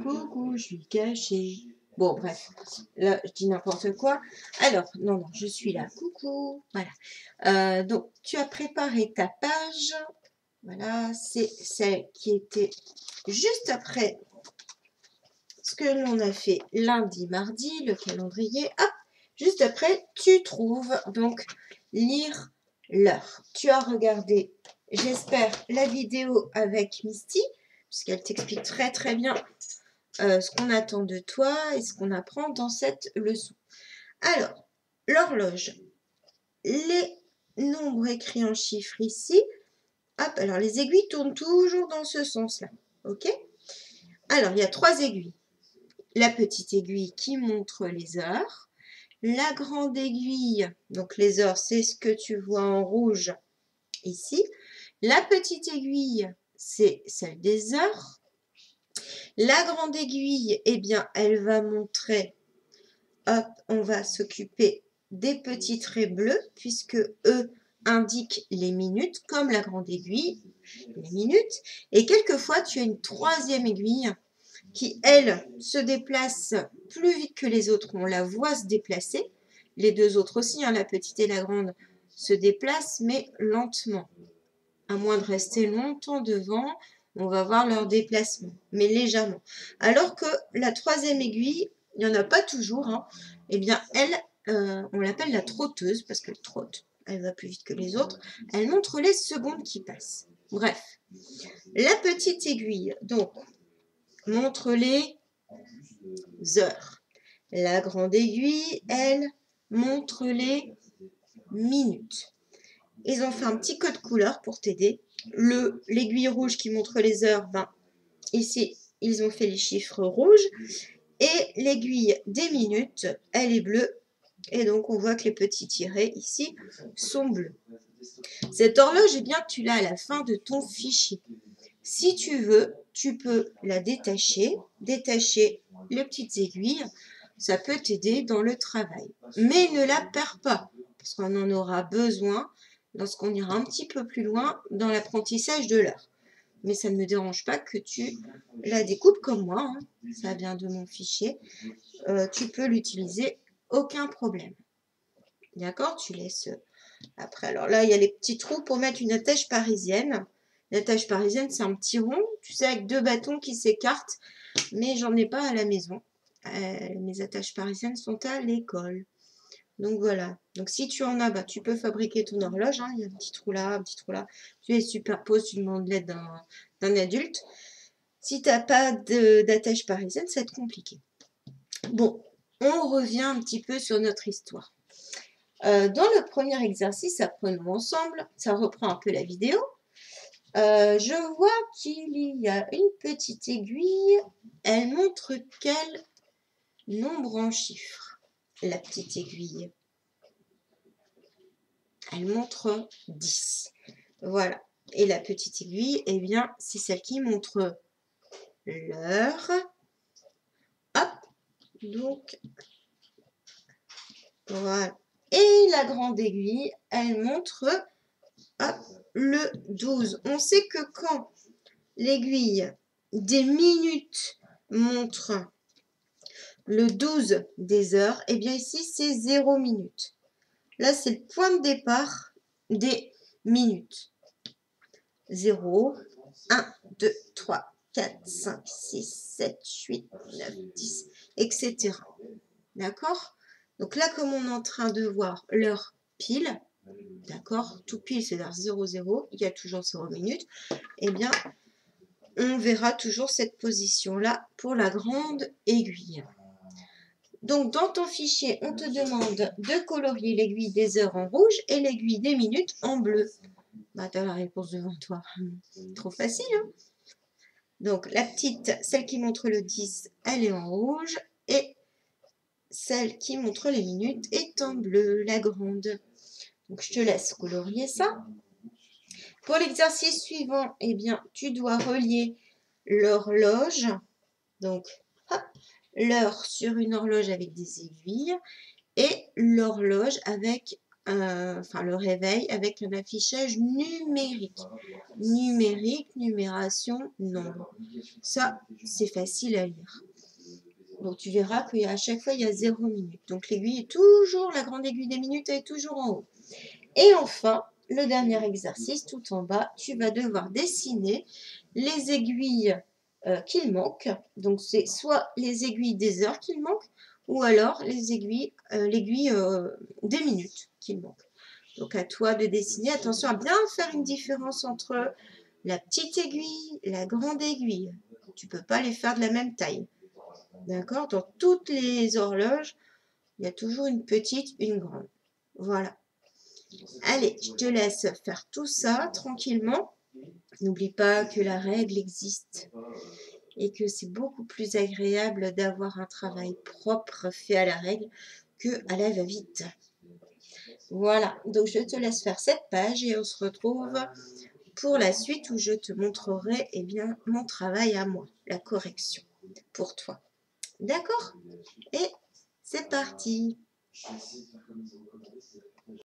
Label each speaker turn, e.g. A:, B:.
A: Coucou, je suis cachée. Bon, bref, là, je dis n'importe quoi. Alors, non, non, je suis là. Coucou, voilà. Donc, tu as préparé ta page. Voilà, c'est celle qui était juste après ce que l'on a fait lundi, mardi, le calendrier. Hop, juste après, tu trouves donc lire l'heure. Tu as regardé, j'espère, la vidéo avec Misty, puisqu'elle t'explique très très bien ce qu'on attend de toi et ce qu'on apprend dans cette leçon. Alors, l'horloge, les nombres écrits en chiffres ici. Hop, alors les aiguilles tournent toujours dans ce sens-là. Ok? Alors, il y a 3 aiguilles. La petite aiguille qui montre les heures. La grande aiguille, donc les heures, c'est ce que tu vois en rouge ici. La petite aiguille, c'est celle des heures. La grande aiguille, eh bien, elle va montrer, hop, on va s'occuper des petits traits bleus, puisque eux indiquent les minutes, comme la grande aiguille, les minutes. Et quelquefois, tu as une 3e aiguille qui, elle, se déplace plus vite que les autres. On la voit se déplacer. Les 2 autres aussi, hein, la petite et la grande, se déplacent, mais lentement. À moins de rester longtemps devant, on va voir leur déplacement, mais légèrement. Alors que la 3e aiguille, il n'y en a pas toujours, hein, eh bien, elle, on l'appelle la trotteuse, parce qu'elle trotte, elle va plus vite que les autres. Elle montre les secondes qui passent. Bref, la petite aiguille, donc, montre les heures. La grande aiguille, elle, montre les minutes. Ils ont fait un petit code couleur pour t'aider. L'aiguille rouge qui montre les heures, ben, ici, ils ont fait les chiffres rouges. Et l'aiguille des minutes, elle est bleue. Et donc, on voit que les petits tirets ici sont bleus. Cette horloge, eh bien, tu l'as à la fin de ton fichier. Si tu veux, tu peux la détacher les petites aiguilles. Ça peut t'aider dans le travail. Mais ne la perds pas, parce qu'on en aura besoin lorsqu'on ira un petit peu plus loin dans l'apprentissage de l'heure. Mais ça ne me dérange pas que tu la découpes comme moi, hein. Ça vient de mon fichier. Tu peux l'utiliser, aucun problème. D'accord? Tu laisses après. Alors là, il y a les petits trous pour mettre une attache parisienne. L'attache parisienne, c'est un petit rond, tu sais, avec 2 bâtons qui s'écartent, mais j'en ai pas à la maison. Mes attaches parisiennes sont à l'école. Donc voilà. Donc si tu en as, bah, tu peux fabriquer ton horloge. Hein. Il y a un petit trou là, un petit trou là. Tu les superposes, tu demandes l'aide d'un adulte. Si tu n'as pas d'attache parisienne, ça va être compliqué. Bon, on revient un petit peu sur notre histoire. Dans le premier exercice, apprenons ensemble. Ça reprend un peu la vidéo. Je vois qu'il y a une petite aiguille. Elle montre quel nombre en chiffres? La petite aiguille. Elle montre 10. Voilà. Et la petite aiguille, eh bien, c'est celle qui montre l'heure. Hop. Donc, voilà. Et la grande aiguille, elle montre hop, le 12. On sait que quand l'aiguille des minutes montre le 12 des heures, eh bien ici, c'est 0 minutes. Là, c'est le point de départ des minutes. 0, 1, 2, 3, 4, 5, 6, 7, 8, 9, 10, etc. D'accord? Donc là, comme on est en train de voir l'heure pile, d'accord? Tout pile, c'est vers 0, 0, il y a toujours 0 minutes. Eh bien, on verra toujours cette position-là pour la grande aiguille. Donc, dans ton fichier, on te demande de colorier l'aiguille des heures en rouge et l'aiguille des minutes en bleu. Bah, tu as la réponse devant toi. Trop facile, hein? Donc, la petite, celle qui montre le 10, elle est en rouge. Et celle qui montre les minutes est en bleu, la grande. Donc, je te laisse colorier ça. Pour l'exercice suivant, eh bien, tu dois relier l'horloge. Donc, hop, l'heure sur une horloge avec des aiguilles et l'horloge avec enfin le réveil, avec un affichage numérique. Numérique, numération, nombre. Ça, c'est facile à lire. Donc tu verras qu'à chaque fois, il y a 0 minute. Donc l'aiguille est toujours, la grande aiguille des minutes, elle est toujours en haut. Et enfin, le dernier exercice, tout en bas, tu vas devoir dessiner les aiguilles qu'il manque. Donc c'est soit les aiguilles des heures qu'il manque, ou alors les aiguilles, l'aiguille des minutes qu'il manque. Donc à toi de dessiner. Attention à bien faire une différence entre la petite aiguille et la grande aiguille. Tu ne peux pas les faire de la même taille. D'accord? Dans toutes les horloges, il y a toujours une petite, une grande. Voilà. Allez, je te laisse faire tout ça tranquillement. N'oublie pas que la règle existe et que c'est beaucoup plus agréable d'avoir un travail propre fait à la règle que à la va-vite. Voilà, donc je te laisse faire cette page et on se retrouve pour la suite où je te montrerai bien, mon travail à moi, la correction pour toi. D'accord? Et c'est parti!